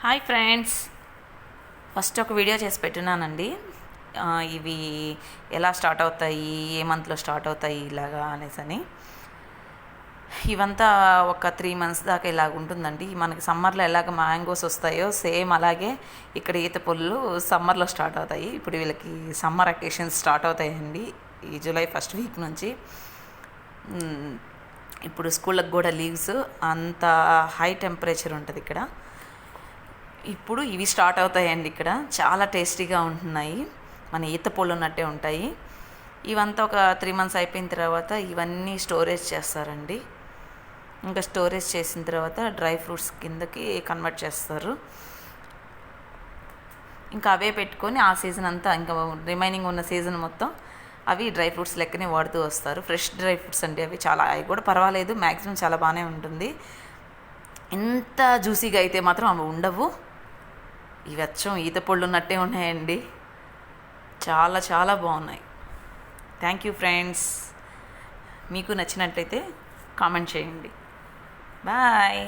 Hi friends, first ఒక video చేసి పెట్టినానండి. ఇవి ఎలా స్టార్ట్ అవుతాయి, ఏ మంత్లో స్టార్ట్ అవుతాయి ఇలాగా అనేసి. ఇవంతా ఒక 3 months దాకా ఇలాగ ఉంటుందండి. మనకి సమ్మర్లో ఎలాగ మ్యాంగోస్ వస్తాయో సేమ్ అలాగే ఇక్కడ ఈత పళ్ళు సమ్మర్లో స్టార్ట్ అవుతాయి. ఇప్పుడు వీళ్ళకి సమ్మర్ అకేషన్స్ స్టార్ట్ అవుతాయండి ఈ జూలై 1st week నుంచి. ఇప్పుడు స్కూళ్ళకి కూడా లీవ్స్, అంత హై టెంపరేచర్ ఉంటుంది ఇక్కడ. ఇప్పుడు ఇవి స్టార్ట్ అవుతాయండి. ఇక్కడ చాలా టేస్టీగా ఉంటున్నాయి, మన ఈత పళ్ళు ఉన్నట్టే ఉంటాయి. ఇవంతా ఒక 3 months అయిపోయిన తర్వాత ఇవన్నీ స్టోరేజ్ చేస్తారండి. ఇంకా స్టోరేజ్ చేసిన తర్వాత డ్రై ఫ్రూట్స్ కిందకి కన్వర్ట్ చేస్తారు. ఇంకా అవే పెట్టుకొని ఆ సీజన్ అంతా, ఇంకా రిమైనింగ్ ఉన్న సీజన్ మొత్తం అవి డ్రై ఫ్రూట్స్ లెక్కనే వాడుతూ వస్తారు. ఫ్రెష్ డ్రై ఫ్రూట్స్ అండి అవి. చాలా, అవి కూడా పర్వాలేదు, మ్యాక్సిమం చాలా బాగానే ఉంటుంది. ఇంత జ్యూసీగా అయితే మాత్రం అవి ఉండవు. ఇవి అచ్చం ఈత పళ్ళు ఉన్నట్టే ఉన్నాయండి. చాలా చాలా బాగున్నాయి. Thank you friends. మీకు నచ్చినట్లయితే కామెంట్ చేయండి. బాయ్.